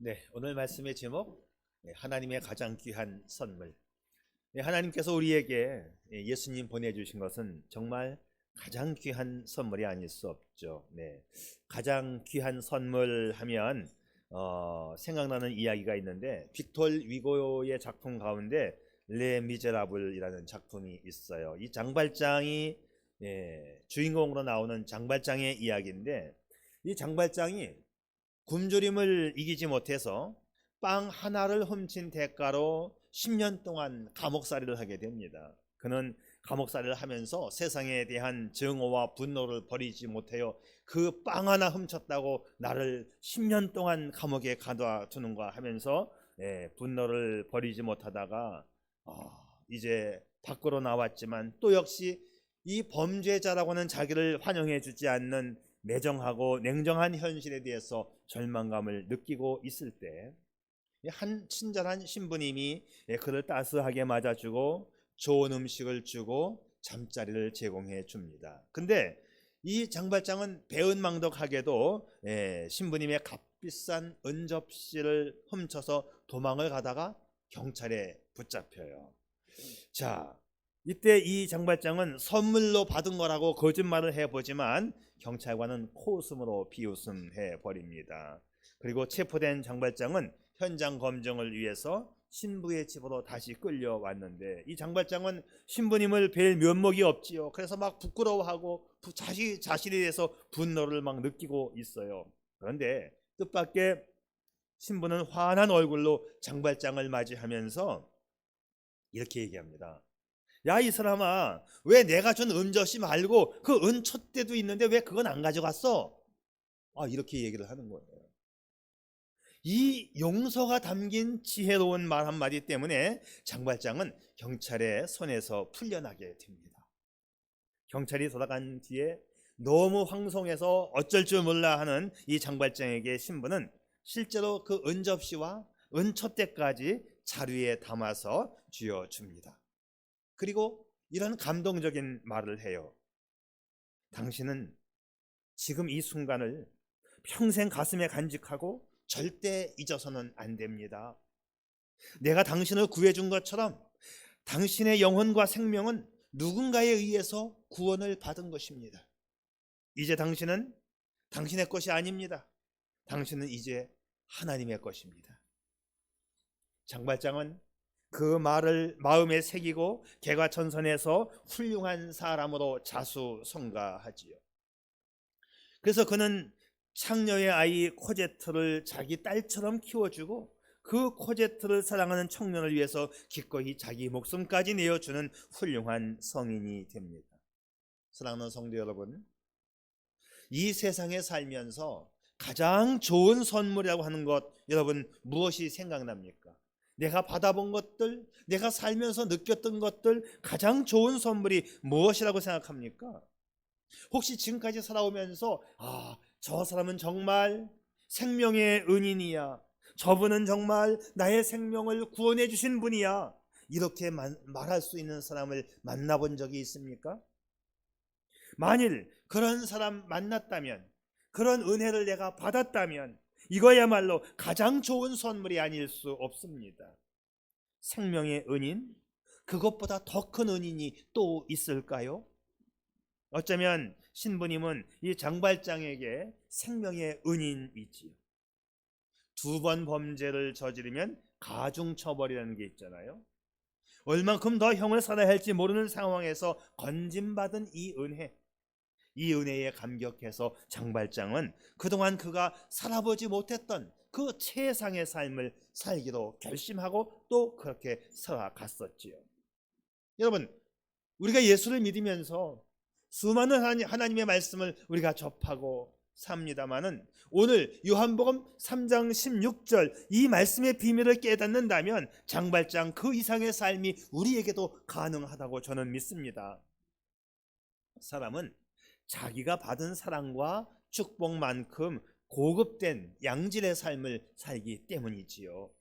네, 오늘 말씀의 제목, 하나님의 가장 귀한 선물. 하나님께서 우리에게 예수님 보내주신 것은 정말 가장 귀한 선물이 아닐 수 없죠. 네, 가장 귀한 선물 하면 생각나는 이야기가 있는데, 빅톨 위고의 작품 가운데 레 미제라블이라는 작품이 있어요. 이 장발장이 주인공으로 나오는 장발장의 이야기인데, 이 장발장이 굶주림을 이기지 못해서 빵 하나를 훔친 대가로 10년 동안 감옥살이를 하게 됩니다. 그는 감옥살이를 하면서 세상에 대한 증오와 분노를 버리지 못해요. 그 빵 하나 훔쳤다고 나를 10년 동안 감옥에 가둬두는가 하면서 분노를 버리지 못하다가 이제 밖으로 나왔지만 또 역시 이 범죄자라고는 자기를 환영해 주지 않는 매정하고 냉정한 현실에 대해서 절망감을 느끼고 있을 때 한 친절한 신부님이 그를 따스하게 맞아주고 좋은 음식을 주고 잠자리를 제공해 줍니다. 근데 이 장발장은 배은망덕하게도 신부님의 값비싼 은접시를 훔쳐서 도망을 가다가 경찰에 붙잡혀요. 자, 이때 이 장발장은 선물로 받은 거라고 거짓말을 해보지만 경찰관은 코웃음으로 비웃음해 버립니다. 그리고 체포된 장발장은 현장 검증을 위해서 신부의 집으로 다시 끌려왔는데, 이 장발장은 신부님을 뵐 면목이 없지요. 그래서 막 부끄러워하고 자신에 대해서 분노를 막 느끼고 있어요. 그런데 뜻밖의 신부는 환한 얼굴로 장발장을 맞이하면서 이렇게 얘기합니다. 야, 이 사람아, 왜 내가 준 은젓이 말고 그 은촛대도 있는데 왜 그건 안 가져갔어? 이렇게 얘기를 하는 거예요. 이 용서가 담긴 지혜로운 말 한마디 때문에 장발장은 경찰의 손에서 풀려나게 됩니다. 경찰이 돌아간 뒤에 너무 황송해서 어쩔 줄 몰라 하는 이 장발장에게 신부는 실제로 그 은접시와 은촛대까지 자루에 담아서 쥐어줍니다. 그리고 이런 감동적인 말을 해요. 당신은 지금 이 순간을 평생 가슴에 간직하고 절대 잊어서는 안 됩니다. 내가 당신을 구해준 것처럼 당신의 영혼과 생명은 누군가에 의해서 구원을 받은 것입니다. 이제 당신은 당신의 것이 아닙니다. 당신은 이제 하나님의 것입니다. 장발장은 그 말을 마음에 새기고 개과천선해서 훌륭한 사람으로 자수성가하지요. 그래서 그는 창녀의 아이 코제트를 자기 딸처럼 키워주고 그 코제트를 사랑하는 청년을 위해서 기꺼이 자기 목숨까지 내어주는 훌륭한 성인이 됩니다. 사랑하는 성도 여러분, 이 세상에 살면서 가장 좋은 선물이라고 하는 것, 여러분 무엇이 생각납니까? 내가 받아본 것들, 내가 살면서 느꼈던 것들, 가장 좋은 선물이 무엇이라고 생각합니까? 혹시 지금까지 살아오면서 저 사람은 정말 생명의 은인이야, 저분은 정말 나의 생명을 구원해 주신 분이야, 이렇게 말할 수 있는 사람을 만나본 적이 있습니까? 만일 그런 사람 만났다면, 그런 은혜를 내가 받았다면 이거야말로 가장 좋은 선물이 아닐 수 없습니다. 생명의 은인, 그것보다 더 큰 은인이 또 있을까요? 어쩌면 신부님은 이 장발장에게 생명의 은인이지요. 2번 범죄를 저지르면 가중처벌이라는 게 있잖아요. 얼만큼 더 형을 살아야 할지 모르는 상황에서 건진받은 이 은혜에 감격해서 장발장은 그동안 그가 살아보지 못했던 그 최상의 삶을 살기로 결심하고 또 그렇게 살아갔었지요. 여러분, 우리가 예수를 믿으면서 수많은 하나님의 말씀을 우리가 접하고 삽니다마는 오늘 요한복음 3장 16절 이 말씀의 비밀을 깨닫는다면 장발장 그 이상의 삶이 우리에게도 가능하다고 저는 믿습니다. 사람은 자기가 받은 사랑과 축복만큼 고급된 양질의 삶을 살기 때문이지요.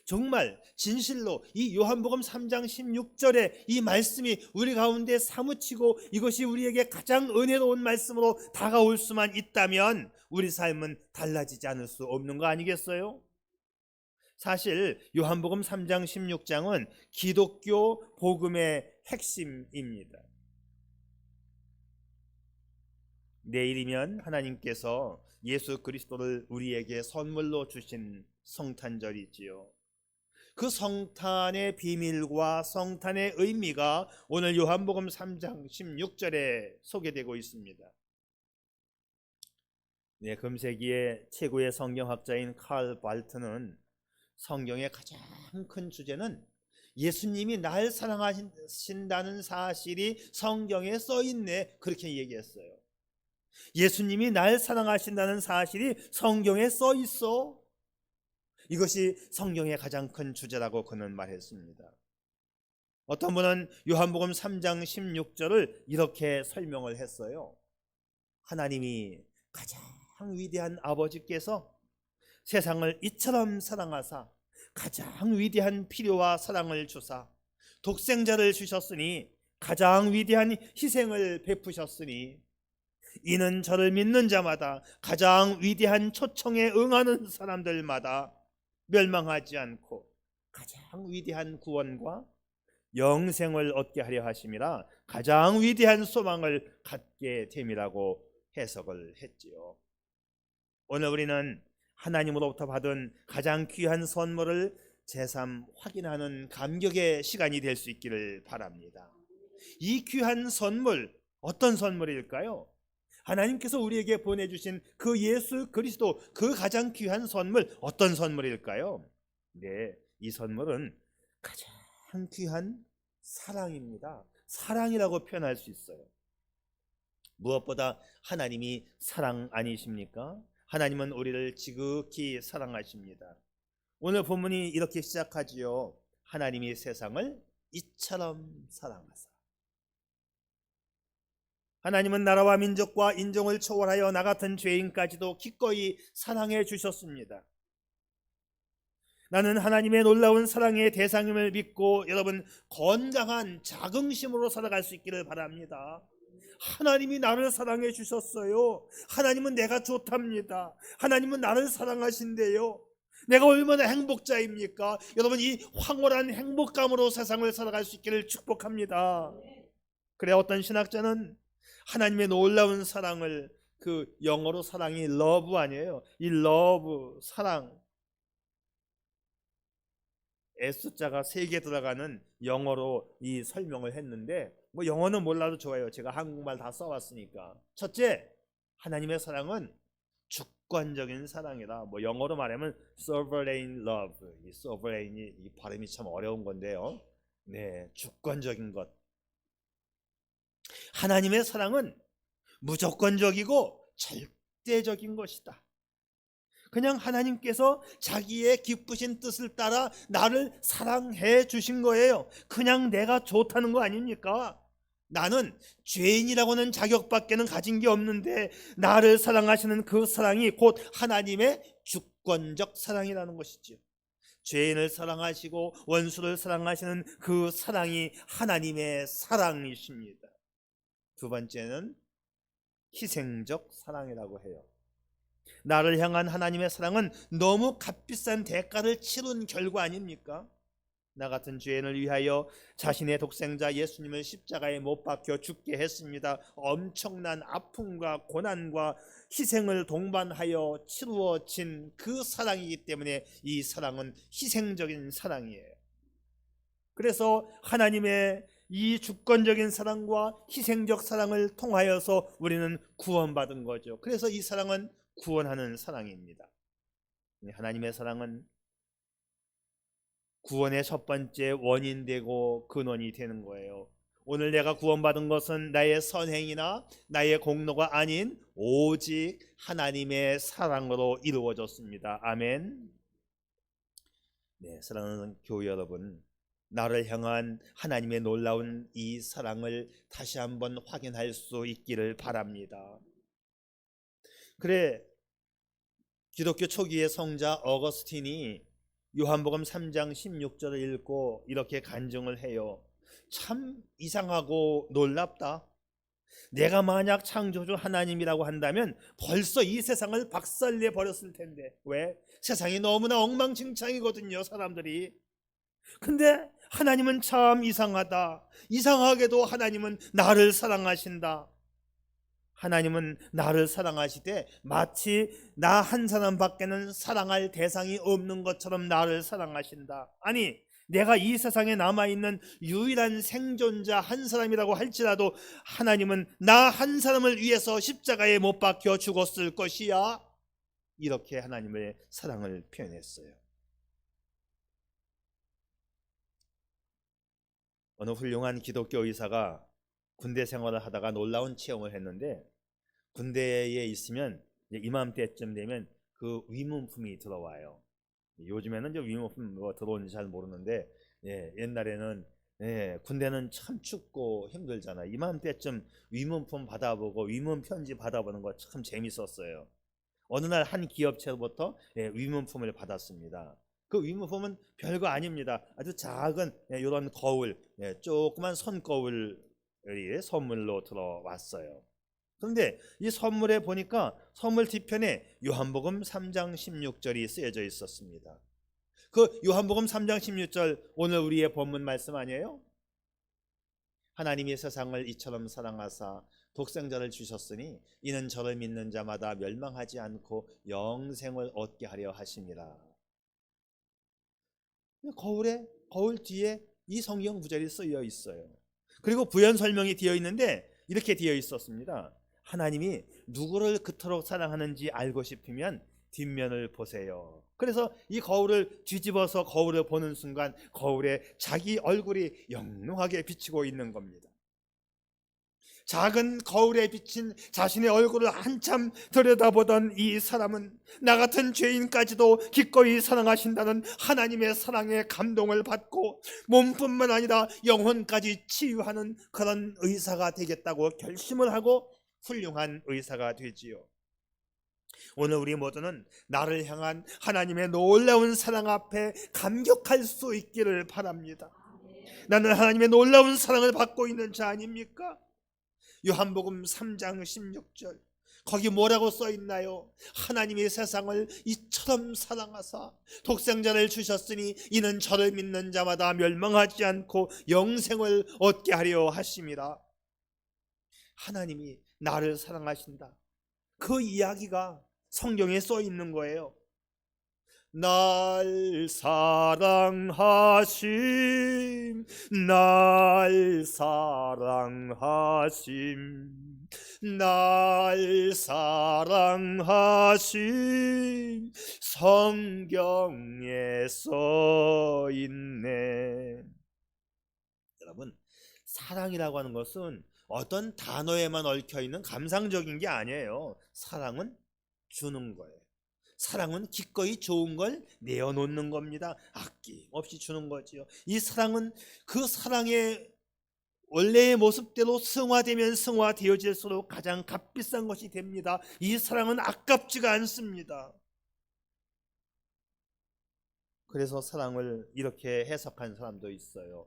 정말 진실로 이 요한복음 3장 16절의 이 말씀이 우리 가운데 사무치고 이것이 우리에게 가장 은혜로운 말씀으로 다가올 수만 있다면 우리 삶은 달라지지 않을 수 없는 거 아니겠어요? 사실 요한복음 3장 16장은 기독교 복음의 핵심입니다. 내일이면 하나님께서 예수 그리스도를 우리에게 선물로 주신 성탄절이지요. 그 성탄의 비밀과 성탄의 의미가 오늘 요한복음 3장 16절에 소개되고 있습니다. 네, 금세기의 최고의 성경학자인 칼 발트는 성경의 가장 큰 주제는 예수님이 날 사랑하신다는 사실이 성경에 써있네, 그렇게 얘기했어요. 예수님이 날 사랑하신다는 사실이 성경에 써있어. 이것이 성경의 가장 큰 주제라고 그는 말했습니다. 어떤 분은 요한복음 3장 16절을 이렇게 설명을 했어요. 하나님이 가장 위대한 아버지께서 세상을 이처럼 사랑하사 가장 위대한 필요와 사랑을 주사 독생자를 주셨으니 가장 위대한 희생을 베푸셨으니 이는 저를 믿는 자마다 가장 위대한 초청에 응하는 사람들마다 멸망하지 않고 가장 위대한 구원과 영생을 얻게 하려 하심이라 가장 위대한 소망을 갖게 됨이라고 해석을 했지요. 오늘 우리는 하나님으로부터 받은 가장 귀한 선물을 제삼 확인하는 감격의 시간이 될 수 있기를 바랍니다. 이 귀한 선물, 어떤 선물일까요? 하나님께서 우리에게 보내주신 그 예수 그리스도, 그 가장 귀한 선물, 어떤 선물일까요? 네, 이 선물은 가장 귀한 사랑입니다. 사랑이라고 표현할 수 있어요. 무엇보다 하나님이 사랑 아니십니까? 하나님은 우리를 지극히 사랑하십니다. 오늘 본문이 이렇게 시작하지요. 하나님이 세상을 이처럼 사랑하사. 하나님은 나라와 민족과 인종을 초월하여 나 같은 죄인까지도 기꺼이 사랑해 주셨습니다. 나는 하나님의 놀라운 사랑의 대상임을 믿고 여러분 건강한 자긍심으로 살아갈 수 있기를 바랍니다. 하나님이 나를 사랑해 주셨어요. 하나님은 내가 좋답니다. 하나님은 나를 사랑하신대요. 내가 얼마나 행복자입니까? 여러분, 이 황홀한 행복감으로 세상을 살아갈 수 있기를 축복합니다. 그래, 어떤 신학자는 하나님의 놀라운 사랑을, 그 영어로 사랑이 love 아니에요. 이 love, 사랑, S자가 3개 들어가는 영어로 이 설명을 했는데, 뭐 영어는 몰라도 좋아요. 제가 한국말 다 써왔으니까. 첫째, 하나님의 사랑은 주권적인 사랑이다. 뭐 영어로 말하면 sovereign love. 이 sovereign이 이 발음이 참 어려운 건데요. 네, 주권적인 것. 하나님의 사랑은 무조건적이고 절대적인 것이다. 그냥 하나님께서 자기의 기쁘신 뜻을 따라 나를 사랑해 주신 거예요. 그냥 내가 좋다는 거 아닙니까? 나는 죄인이라고는 자격밖에는 가진 게 없는데 나를 사랑하시는 그 사랑이 곧 하나님의 주권적 사랑이라는 것이죠. 죄인을 사랑하시고 원수를 사랑하시는 그 사랑이 하나님의 사랑이십니다. 두 번째는 희생적 사랑이라고 해요. 나를 향한 하나님의 사랑은 너무 값비싼 대가를 치른 결과 아닙니까? 나 같은 죄인을 위하여 자신의 독생자 예수님을 십자가에 못 박혀 죽게 했습니다. 엄청난 아픔과 고난과 희생을 동반하여 치루어진 그 사랑이기 때문에 이 사랑은 희생적인 사랑이에요. 그래서 하나님의 이 주권적인 사랑과 희생적 사랑을 통하여서 우리는 구원받은 거죠. 그래서 이 사랑은 구원하는 사랑입니다. 하나님의 사랑은 구원의 첫 번째 원인되고 근원이 되는 거예요. 오늘 내가 구원받은 것은 나의 선행이나 나의 공로가 아닌 오직 하나님의 사랑으로 이루어졌습니다. 아멘. 네, 사랑하는 교회 여러분, 나를 향한 하나님의 놀라운 이 사랑을 다시 한번 확인할 수 있기를 바랍니다. 그래, 기독교 초기의 성자 어거스틴이 요한복음 3장 16절을 읽고 이렇게 간증을 해요. 참 이상하고 놀랍다. 내가 만약 창조주 하나님이라고 한다면 벌써 이 세상을 박살내 버렸을 텐데, 왜? 세상이 너무나 엉망진창이거든요, 사람들이. 근데 하나님은 참 이상하다. 이상하게도 하나님은 나를 사랑하신다. 하나님은 나를 사랑하시되 마치 나 한 사람밖에는 사랑할 대상이 없는 것처럼 나를 사랑하신다. 아니, 내가 이 세상에 남아있는 유일한 생존자 한 사람이라고 할지라도 하나님은 나 한 사람을 위해서 십자가에 못 박혀 죽었을 것이야. 이렇게 하나님의 사랑을 표현했어요. 어느 훌륭한 기독교 의사가 군대 생활을 하다가 놀라운 체험을 했는데, 군대에 있으면 이맘때쯤 되면 그 위문품이 들어와요. 요즘에는 이제 위문품 뭐 들어오는지 잘 모르는데, 옛날에는 군대는 참 춥고 힘들잖아요. 이맘때쯤 위문품 받아보고 위문 편지 받아보는 거 참 재밌었어요. 어느 날 한 기업체로부터 위문품을 받았습니다. 그 위문품은 별거 아닙니다. 아주 작은 이런 거울, 조그만 손거울이 선물로 들어왔어요. 그런데 이 선물에 보니까 선물 뒤편에 요한복음 3장 16절이 쓰여져 있었습니다. 그 요한복음 3장 16절 오늘 우리의 본문 말씀 아니에요? 하나님이 세상을 이처럼 사랑하사 독생자를 주셨으니 이는 저를 믿는 자마다 멸망하지 않고 영생을 얻게 하려 하심이라. 거울 뒤에 이 성경 구절이 쓰여 있어요. 그리고 부연 설명이 되어 있는데 이렇게 되어 있었습니다. 하나님이 누구를 그토록 사랑하는지 알고 싶으면 뒷면을 보세요. 그래서 이 거울을 뒤집어서 거울을 보는 순간 거울에 자기 얼굴이 영롱하게 비치고 있는 겁니다. 작은 거울에 비친 자신의 얼굴을 한참 들여다보던 이 사람은 나 같은 죄인까지도 기꺼이 사랑하신다는 하나님의 사랑에 감동을 받고 몸뿐만 아니라 영혼까지 치유하는 그런 의사가 되겠다고 결심을 하고 훌륭한 의사가 되지요. 오늘 우리 모두는 나를 향한 하나님의 놀라운 사랑 앞에 감격할 수 있기를 바랍니다. 나는 하나님의 놀라운 사랑을 받고 있는 자 아닙니까? 요한복음 3장 16절 거기 뭐라고 써 있나요? 하나님이 세상을 이처럼 사랑하사 독생자를 주셨으니 이는 저를 믿는 자마다 멸망하지 않고 영생을 얻게 하려 하심이라. 하나님이 나를 사랑하신다. 그 이야기가 성경에 써 있는 거예요. 날 사랑하심, 날 사랑하심, 날 사랑하심, 성경에 써 있네. 여러분, 사랑이라고 하는 것은 어떤 단어에만 얽혀 있는 감상적인 게 아니에요. 사랑은 주는 거예요. 사랑은 기꺼이 좋은 걸 내어놓는 겁니다. 아낌없이 주는 거지요. 이 사랑은 그 사랑의 원래의 모습대로 승화되면 승화되어질수록 가장 값비싼 것이 됩니다. 이 사랑은 아깝지가 않습니다. 그래서 사랑을 이렇게 해석한 사람도 있어요.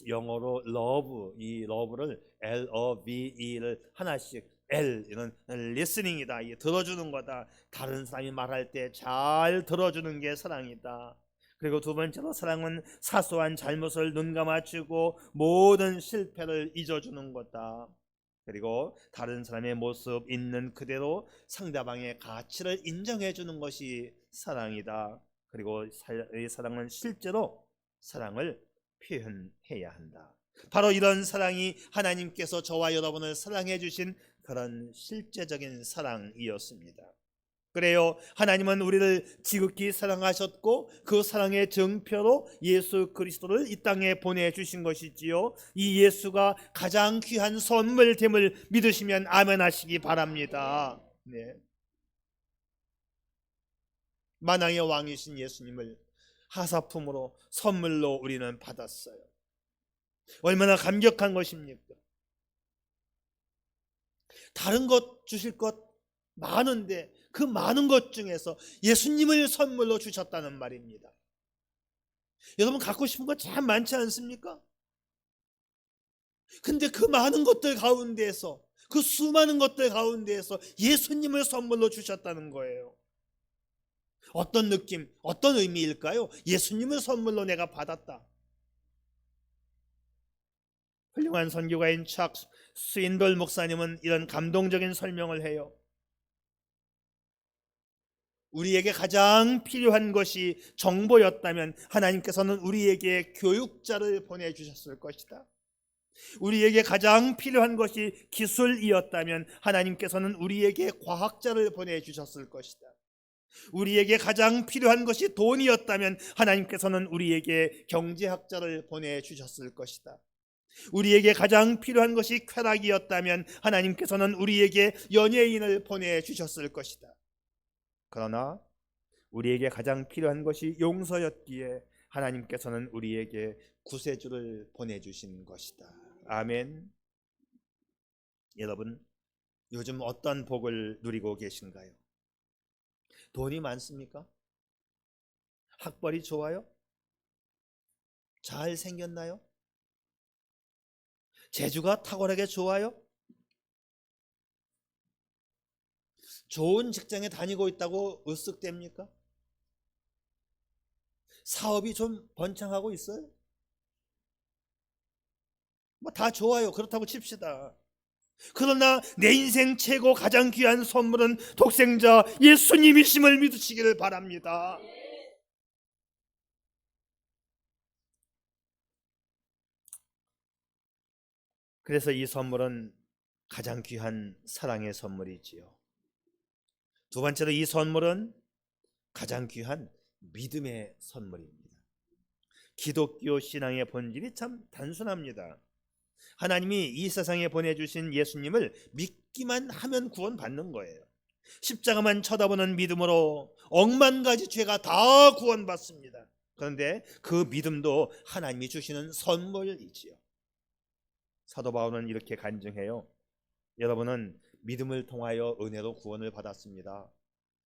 영어로 love, 이 love를 L-O-V-E를 하나씩, L 이는 listening이다, 들어주는 거다. 다른 사람이 말할 때 잘 들어주는 게 사랑이다. 그리고 두 번째로 사랑은 사소한 잘못을 눈감아주고 모든 실패를 잊어주는 거다. 그리고 다른 사람의 모습 있는 그대로 상대방의 가치를 인정해주는 것이 사랑이다. 그리고 이 사랑은 실제로 사랑을 표현해야 한다. 바로 이런 사랑이 하나님께서 저와 여러분을 사랑해 주신 그런 실제적인 사랑이었습니다. 그래요, 하나님은 우리를 지극히 사랑하셨고 그 사랑의 증표로 예수 그리스도를 이 땅에 보내주신 것이지요. 이 예수가 가장 귀한 선물됨을 믿으시면 아멘 하시기 바랍니다. 네. 만왕의 왕이신 예수님을 하사품으로 선물로 우리는 받았어요. 얼마나 감격한 것입니까? 다른 것 주실 것 많은데 그 많은 것 중에서 예수님을 선물로 주셨다는 말입니다. 여러분 갖고 싶은 거 참 많지 않습니까? 근데 그 많은 것들 가운데에서 그 수많은 것들 가운데에서 예수님을 선물로 주셨다는 거예요. 어떤 느낌, 어떤 의미일까요? 예수님을 선물로 내가 받았다. 훌륭한 선교가인 척 스윈돌 목사님은 이런 감동적인 설명을 해요. 우리에게 가장 필요한 것이 정보였다면 하나님께서는 우리에게 교육자를 보내주셨을 것이다. 우리에게 가장 필요한 것이 기술이었다면 하나님께서는 우리에게 과학자를 보내주셨을 것이다. 우리에게 가장 필요한 것이 돈이었다면 하나님께서는 우리에게 경제학자를 보내주셨을 것이다. 우리에게 가장 필요한 것이 쾌락이었다면 하나님께서는 우리에게 연예인을 보내주셨을 것이다. 그러나 우리에게 가장 필요한 것이 용서였기에 하나님께서는 우리에게 구세주를 보내주신 것이다. 아멘. 여러분, 요즘 어떤 복을 누리고 계신가요? 돈이 많습니까? 학벌이 좋아요? 잘 생겼나요? 재주가 탁월하게 좋아요? 좋은 직장에 다니고 있다고 으쓱댑니까? 사업이 좀 번창하고 있어요? 뭐 다 좋아요. 그렇다고 칩시다. 그러나 내 인생 최고 가장 귀한 선물은 독생자 예수님이심을 믿으시기를 바랍니다. 그래서 이 선물은 가장 귀한 사랑의 선물이지요. 두 번째로 이 선물은 가장 귀한 믿음의 선물입니다. 기독교 신앙의 본질이 참 단순합니다. 하나님이 이 세상에 보내주신 예수님을 믿기만 하면 구원받는 거예요. 십자가만 쳐다보는 믿음으로 억만 가지 죄가 다 구원받습니다. 그런데 그 믿음도 하나님이 주시는 선물이지요. 사도 바울은 이렇게 간증해요. 여러분은 믿음을 통하여 은혜로 구원을 받았습니다.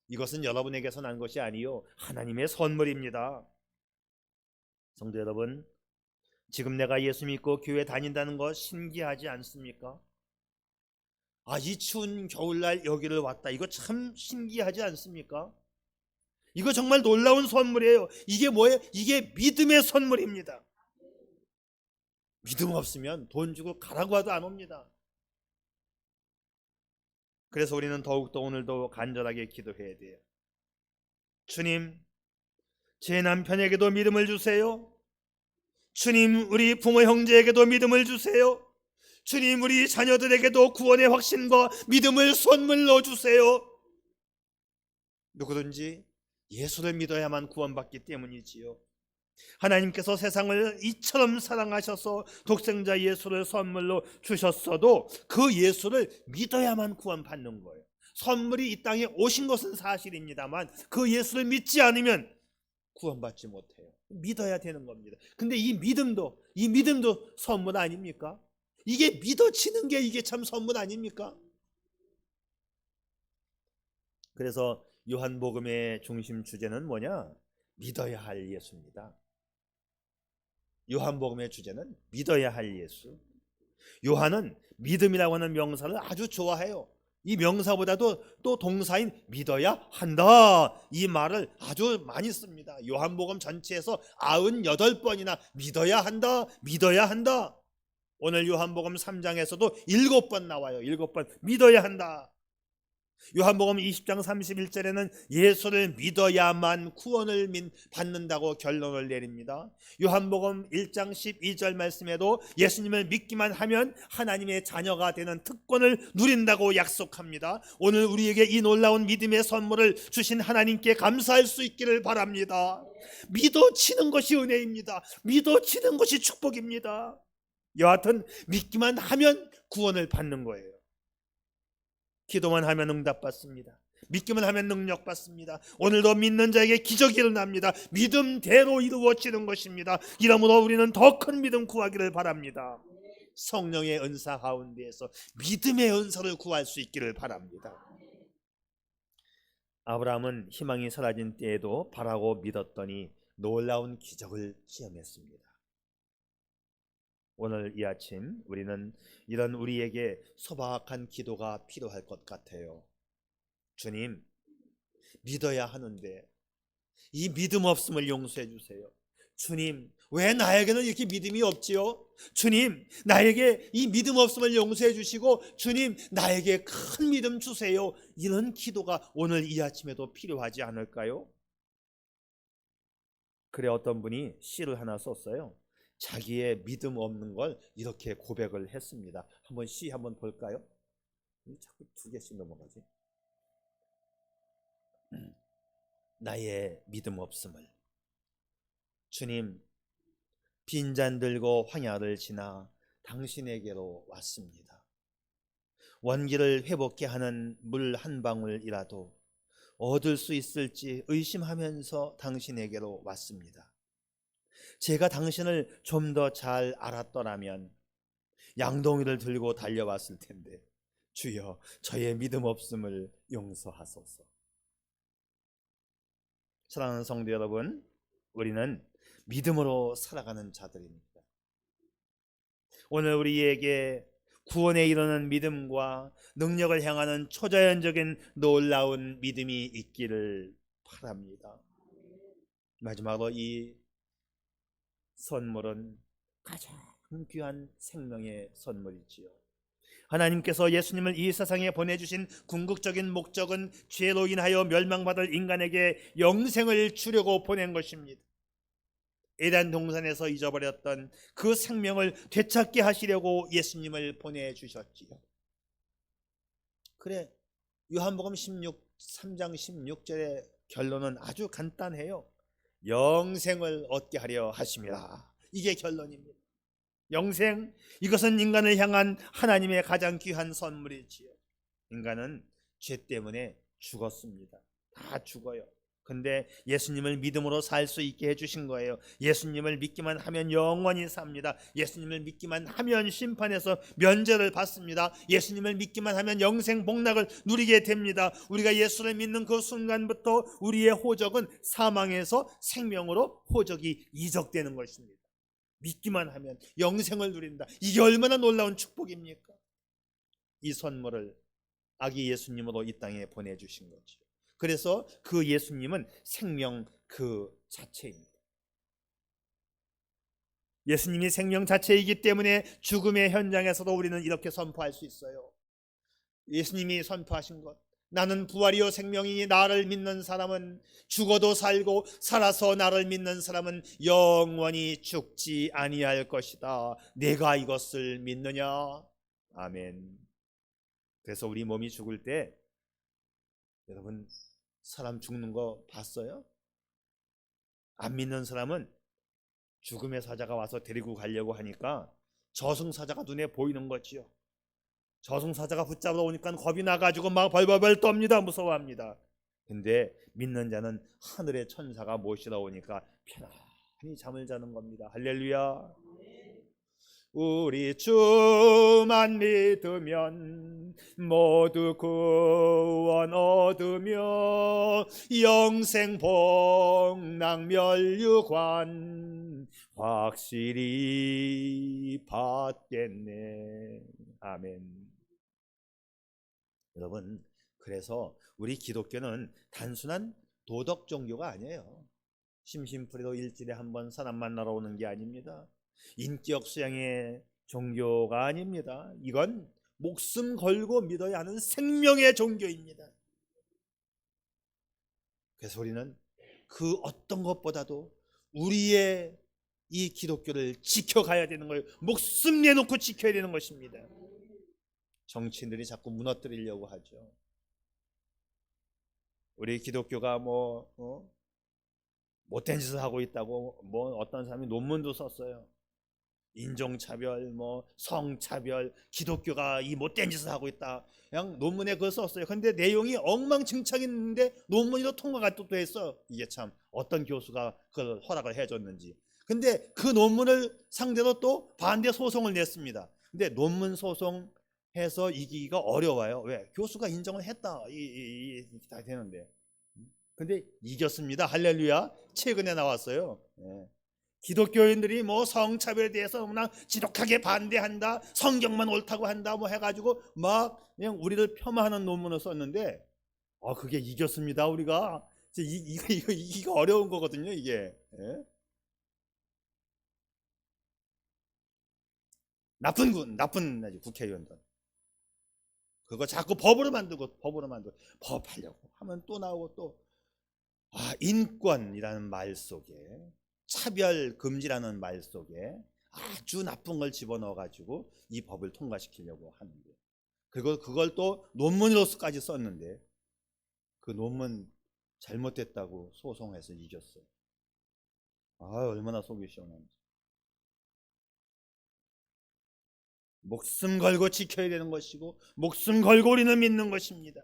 이것은 여러분에게서 난 것이 아니요 하나님의 선물입니다. 성도 여러분, 지금 내가 예수 믿고 교회 다닌다는 거 신기하지 않습니까? 이 추운 겨울날 여기를 왔다. 이거 참 신기하지 않습니까? 이거 정말 놀라운 선물이에요. 이게 뭐예요? 이게 믿음의 선물입니다. 믿음 없으면 돈 주고 가라고 해도 안 옵니다. 그래서 우리는 더욱더 오늘도 간절하게 기도해야 돼요. 주님, 제 남편에게도 믿음을 주세요. 주님, 우리 부모 형제에게도 믿음을 주세요. 주님, 우리 자녀들에게도 구원의 확신과 믿음을 선물로 주세요. 누구든지 예수를 믿어야만 구원받기 때문이지요. 하나님께서 세상을 이처럼 사랑하셔서 독생자 예수를 선물로 주셨어도 그 예수를 믿어야만 구원받는 거예요. 선물이 이 땅에 오신 것은 사실입니다만 그 예수를 믿지 않으면 구원받지 못해요. 믿어야 되는 겁니다. 근데 이 믿음도 선물 아닙니까? 이게 믿어지는 게 이게 참 선물 아닙니까? 그래서 요한복음의 중심 주제는 뭐냐? 믿어야 할 예수입니다. 요한복음의 주제는 믿어야 할 예수. 요한은 믿음이라고 하는 명사를 아주 좋아해요. 이 명사보다도 또 동사인 믿어야 한다, 이 말을 아주 많이 씁니다. 요한복음 전체에서 98번이나 믿어야 한다, 믿어야 한다. 오늘 요한복음 3장에서도 7번 나와요. 7번 믿어야 한다. 요한복음 20장 31절에는 예수를 믿어야만 구원을 받는다고 결론을 내립니다. 요한복음 1장 12절 말씀에도 예수님을 믿기만 하면 하나님의 자녀가 되는 특권을 누린다고 약속합니다. 오늘 우리에게 이 놀라운 믿음의 선물을 주신 하나님께 감사할 수 있기를 바랍니다. 믿어지는 것이 은혜입니다. 믿어지는 것이 축복입니다. 여하튼 믿기만 하면 구원을 받는 거예요. 기도만 하면 응답받습니다. 믿기만 하면 능력받습니다. 오늘도 믿는 자에게 기적이 일어납니다. 믿음대로 이루어지는 것입니다. 이러므로 우리는 더 큰 믿음 구하기를 바랍니다. 성령의 은사 가운데에서 믿음의 은사를 구할 수 있기를 바랍니다. 아브라함은 희망이 사라진 때에도 바라고 믿었더니 놀라운 기적을 시험했습니다. 오늘 이 아침 우리는 이런 우리에게 소박한 기도가 필요할 것 같아요. 주님, 믿어야 하는데 이 믿음 없음을 용서해 주세요. 주님, 왜 나에게는 이렇게 믿음이 없지요? 주님, 나에게 이 믿음 없음을 용서해 주시고 주님, 나에게 큰 믿음 주세요. 이런 기도가 오늘 이 아침에도 필요하지 않을까요? 그래, 어떤 분이 시를 하나 썼어요. 자기의 믿음 없는 걸 이렇게 고백을 했습니다. 한번 시 한번 볼까요? 자꾸 두 개씩 넘어가지. 나의 믿음 없음을. 주님, 빈잔 들고 황야를 지나 당신에게로 왔습니다. 원기를 회복케 하는 물 한 방울이라도 얻을 수 있을지 의심하면서 당신에게로 왔습니다. 제가 당신을 좀 더 잘 알았더라면 양동이를 들고 달려왔을 텐데 주여, 저의 믿음 없음을 용서하소서. 사랑하는 성도 여러분, 우리는 믿음으로 살아가는 자들입니다. 오늘 우리에게 구원에 이르는 믿음과 능력을 향하는 초자연적인 놀라운 믿음이 있기를 바랍니다. 마지막으로 이 선물은 가장 귀한 생명의 선물이지요. 하나님께서 예수님을 이 세상에 보내주신 궁극적인 목적은 죄로 인하여 멸망받을 인간에게 영생을 주려고 보낸 것입니다. 에덴 동산에서 잊어버렸던 그 생명을 되찾게 하시려고 예수님을 보내주셨지요. 그래, 요한복음 3장 16절의 결론은 아주 간단해요. 영생을 얻게 하려 하심이라. 이게 결론입니다. 영생, 이것은 인간을 향한 하나님의 가장 귀한 선물이지요. 인간은 죄 때문에 죽었습니다. 다 죽어요. 근데 예수님을 믿음으로 살 수 있게 해주신 거예요. 예수님을 믿기만 하면 영원히 삽니다. 예수님을 믿기만 하면 심판에서 면제를 받습니다. 예수님을 믿기만 하면 영생 복락을 누리게 됩니다. 우리가 예수를 믿는 그 순간부터 우리의 호적은 사망에서 생명으로 호적이 이적되는 것입니다. 믿기만 하면 영생을 누린다. 이게 얼마나 놀라운 축복입니까? 이 선물을 아기 예수님으로 이 땅에 보내주신 거죠. 그래서 그 예수님은 생명 그 자체입니다. 예수님이 생명 자체이기 때문에 죽음의 현장에서도 우리는 이렇게 선포할 수 있어요. 예수님이 선포하신 것, 나는 부활이요 생명이니 나를 믿는 사람은 죽어도 살고 살아서 나를 믿는 사람은 영원히 죽지 아니할 것이다. 내가 이것을 믿느냐? 아멘. 그래서 우리 몸이 죽을 때, 여러분 사람 죽는 거 봤어요? 안 믿는 사람은 죽음의 사자가 와서 데리고 가려고 하니까 저승사자가 눈에 보이는 거지요. 저승사자가 붙잡으러 오니까 겁이 나가지고 막 벌벌벌 떱니다. 무서워합니다. 근데 믿는 자는 하늘의 천사가 모시러 오니까 편안히 잠을 자는 겁니다. 할렐루야. 우리 주만 믿으면 모두 구원 얻으며 영생 복락 멸류관 확실히 받겠네. 아멘. 여러분, 그래서 우리 기독교는 단순한 도덕 종교가 아니에요. 심심풀이로 일주일에 한 번 사람 만나러 오는 게 아닙니다. 인격 수양의 종교가 아닙니다. 이건 목숨 걸고 믿어야 하는 생명의 종교입니다. 그래서 우리는 그 어떤 것보다도 우리의 이 기독교를 지켜가야 되는 거예요. 목숨 내놓고 지켜야 되는 것입니다. 정치인들이 자꾸 무너뜨리려고 하죠. 우리 기독교가 못된 짓을 하고 있다고 어떤 사람이 논문도 썼어요. 인종차별, 성차별, 기독교가 이 못된 짓을 하고 있다. 그냥 논문에 그걸 썼어요. 근데 내용이 엉망진창인데 논문이도 통과가 또 됐어. 이게 참 어떤 교수가 그걸 허락을 해줬는지. 근데 그 논문을 상대로 또 반대 소송을 냈습니다. 근데 논문 소송해서 이기기가 어려워요. 왜? 교수가 인정을 했다. 다 되는데. 근데 이겼습니다. 할렐루야. 최근에 나왔어요. 네. 기독교인들이 뭐 성차별에 대해서 너무나 지독하게 반대한다, 성경만 옳다고 한다 뭐 해가지고 막 그냥 우리를 폄하하는 논문을 썼는데, 그게 이겼습니다. 우리가 이거 이기기가 어려운 거거든요, 이게. 예? 나쁜 국회의원들 그거 자꾸 법으로 만들고 법하려고 하면 또 나오고 또 인권이라는 말 속에 차별 금지라는 말 속에 아주 나쁜 걸 집어넣어 가지고 이 법을 통과시키려고 하는데, 그리고 그걸 또 논문으로서까지 썼는데 그 논문 잘못됐다고 소송해서 이겼어요. 얼마나 속이 시원한지. 목숨 걸고 지켜야 되는 것이고 목숨 걸고 우리는 믿는 것입니다.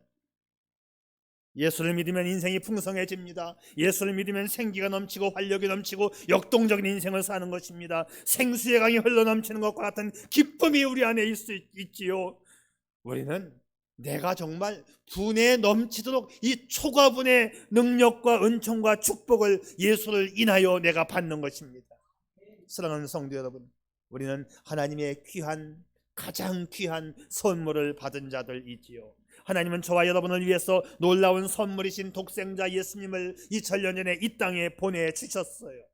예수를 믿으면 인생이 풍성해집니다. 예수를 믿으면 생기가 넘치고 활력이 넘치고 역동적인 인생을 사는 것입니다. 생수의 강이 흘러넘치는 것과 같은 기쁨이 우리 안에 있지요. 우리는 내가 정말 분에 넘치도록 이 초과분의 능력과 은총과 축복을 예수를 인하여 내가 받는 것입니다. 사랑하는 성도 여러분, 우리는 하나님의 가장 귀한 선물을 받은 자들이지요. 하나님은 저와 여러분을 위해서 놀라운 선물이신 독생자 예수님을 2000년 전에 이 땅에 보내주셨어요.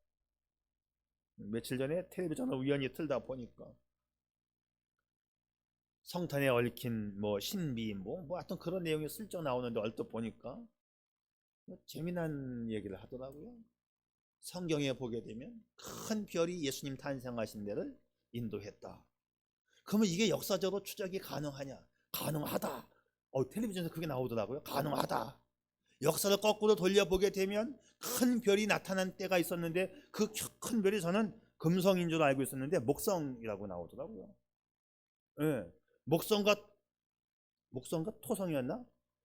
며칠 전에 텔레비전을 우연히 틀다 보니까 성탄에 얽힌 신비 하여튼 그런 내용이 슬쩍 나오는데, 얼핏 보니까 재미난 얘기를 하더라고요. 성경에 보게 되면 큰 별이 예수님 탄생하신 데를 인도했다. 그러면 이게 역사적으로 추적이 가능하냐? 가능하다. 텔레비전에서 그게 나오더라고요. 가능하다. 역사를 거꾸로 돌려보게 되면 큰 별이 나타난 때가 있었는데, 그 큰 별이 저는 금성인 줄 알고 있었는데 목성이라고 나오더라고요. 예. 목성과 토성이었나?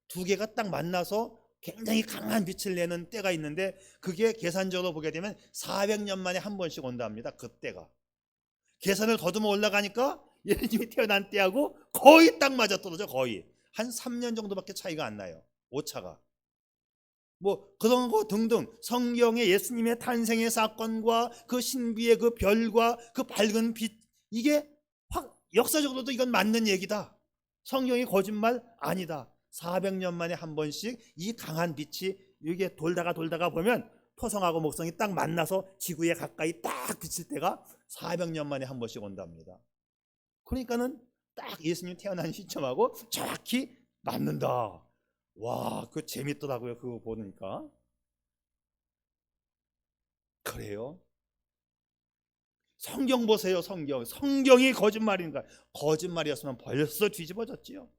두 개가 딱 만나서 굉장히 강한 빛을 내는 때가 있는데, 그게 계산적으로 보게 되면 400년 만에 한 번씩 온답니다. 그때가 계산을 더듬어 올라가니까 예수님이 태어난 때하고 거의 딱 맞아떨어져. 거의 한 3년 정도밖에 차이가 안 나요, 오차가. 그런 거 등등 성경의 예수님의 탄생의 사건과 그 신비의 그 별과 그 밝은 빛, 이게 역사적으로도 이건 맞는 얘기다. 성경이 거짓말 아니다. 400년 만에 한 번씩 이 강한 빛이 이게 돌다가 보면 토성하고 목성이 딱 만나서 지구에 가까이 딱 비칠 때가 400년 만에 한 번씩 온답니다. 그러니까는 딱 예수님 태어난 시점하고 정확히 맞는다. 와, 그거 재밌더라고요. 그거 보니까. 그래요? 성경 보세요. 성경이 거짓말인가? 거짓말이었으면 벌써 뒤집어졌지요.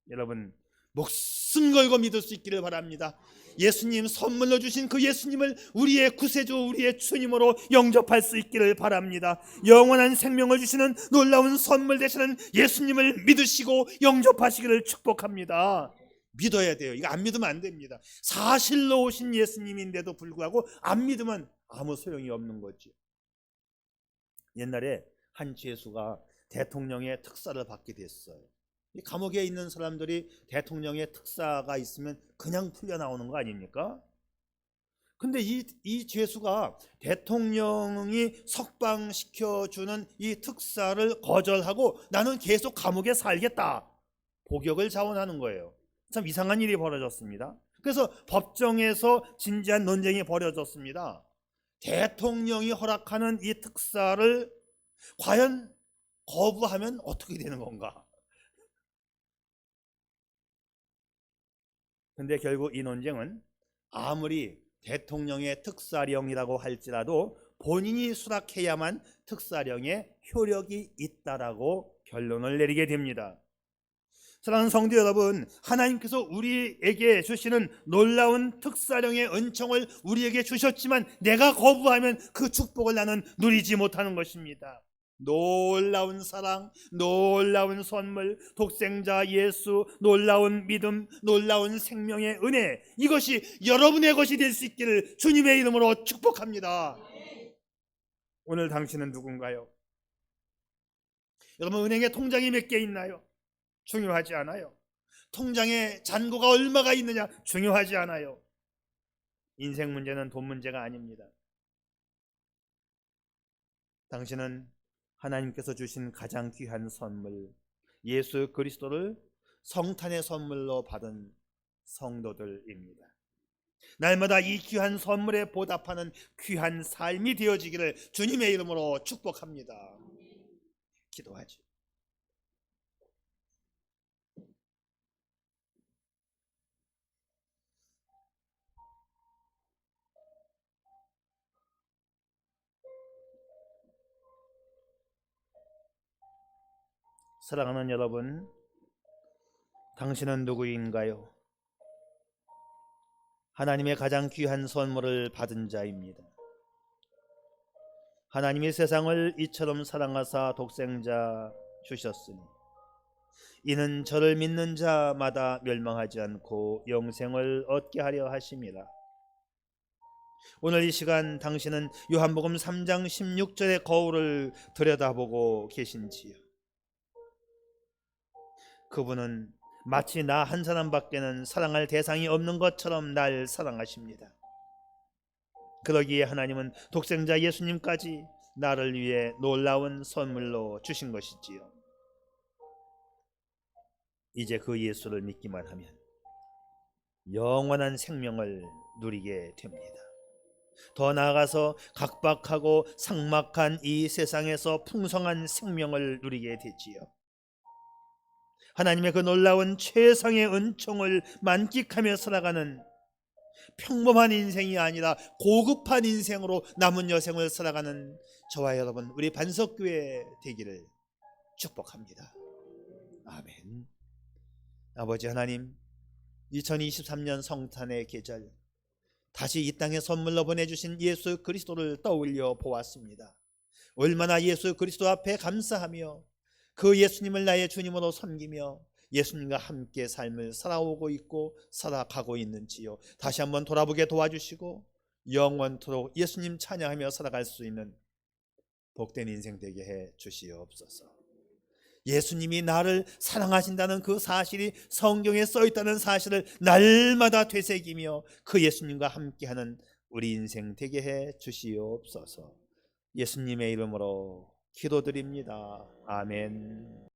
여러분, 목숨 걸고 믿을 수 있기를 바랍니다. 예수님 선물로 주신 그 예수님을 우리의 구세주, 우리의 주님으로 영접할 수 있기를 바랍니다. 영원한 생명을 주시는 놀라운 선물 되시는 예수님을 믿으시고 영접하시기를 축복합니다. 믿어야 돼요. 이거 안 믿으면 안 됩니다. 사실로 오신 예수님인데도 불구하고 안 믿으면 아무 소용이 없는 거죠. 옛날에 한 죄수가 대통령의 특사를 받게 됐어요. 이 감옥에 있는 사람들이 대통령의 특사가 있으면 그냥 풀려 나오는 거 아닙니까? 근데 이 죄수가 대통령이 석방시켜주는 이 특사를 거절하고 나는 계속 감옥에 살겠다, 복역을 자원하는 거예요. 참 이상한 일이 벌어졌습니다. 그래서 법정에서 진지한 논쟁이 벌어졌습니다. 대통령이 허락하는 이 특사를 과연 거부하면 어떻게 되는 건가? 근데 결국 이 논쟁은 아무리 대통령의 특사령이라고 할지라도 본인이 수락해야만 특사령의 효력이 있다라고 결론을 내리게 됩니다. 사랑하는 성도 여러분, 하나님께서 우리에게 주시는 놀라운 특사령의 은총을 우리에게 주셨지만 내가 거부하면 그 축복을 나는 누리지 못하는 것입니다. 놀라운 사랑, 놀라운 선물, 독생자 예수, 놀라운 믿음, 놀라운 생명의 은혜, 이것이 여러분의 것이 될 수 있기를 주님의 이름으로 축복합니다. 오늘 당신은 누군가요? 여러분, 은행에 통장이 몇 개 있나요? 중요하지 않아요. 통장에 잔고가 얼마가 있느냐? 중요하지 않아요. 인생 문제는 돈 문제가 아닙니다. 당신은 하나님께서 주신 가장 귀한 선물 예수 그리스도를 성탄의 선물로 받은 성도들입니다. 날마다 이 귀한 선물에 보답하는 귀한 삶이 되어지기를 주님의 이름으로 축복합니다. 기도하죠. 사랑하는 여러분, 당신은 누구인가요? 하나님의 가장 귀한 선물을 받은 자입니다. 하나님이 세상을 이처럼 사랑하사 독생자 주셨으니 이는 저를 믿는 자마다 멸망하지 않고 영생을 얻게 하려 하심이라. 오늘 이 시간 당신은 요한복음 3장 16절의 거울을 들여다보고 계신지요? 그분은 마치 나 한 사람밖에는 사랑할 대상이 없는 것처럼 날 사랑하십니다. 그러기에 하나님은 독생자 예수님까지 나를 위해 놀라운 선물로 주신 것이지요. 이제 그 예수를 믿기만 하면 영원한 생명을 누리게 됩니다. 더 나아가서 각박하고 삭막한 이 세상에서 풍성한 생명을 누리게 되지요. 하나님의 그 놀라운 최상의 은총을 만끽하며 살아가는 평범한 인생이 아니라 고급한 인생으로 남은 여생을 살아가는 저와 여러분, 우리 반석교회 되기를 축복합니다. 아멘. 아버지 하나님, 2023년 성탄의 계절, 다시 이 땅에 선물로 보내주신 예수 그리스도를 떠올려 보았습니다. 얼마나 예수 그리스도 앞에 감사하며 그 예수님을 나의 주님으로 섬기며 예수님과 함께 삶을 살아오고 있고 살아가고 있는지요. 다시 한번 돌아보게 도와주시고 영원토록 예수님 찬양하며 살아갈 수 있는 복된 인생 되게 해 주시옵소서. 예수님이 나를 사랑하신다는 그 사실이 성경에 써 있다는 사실을 날마다 되새기며 그 예수님과 함께하는 우리 인생 되게 해 주시옵소서. 예수님의 이름으로 기도드립니다. 아멘.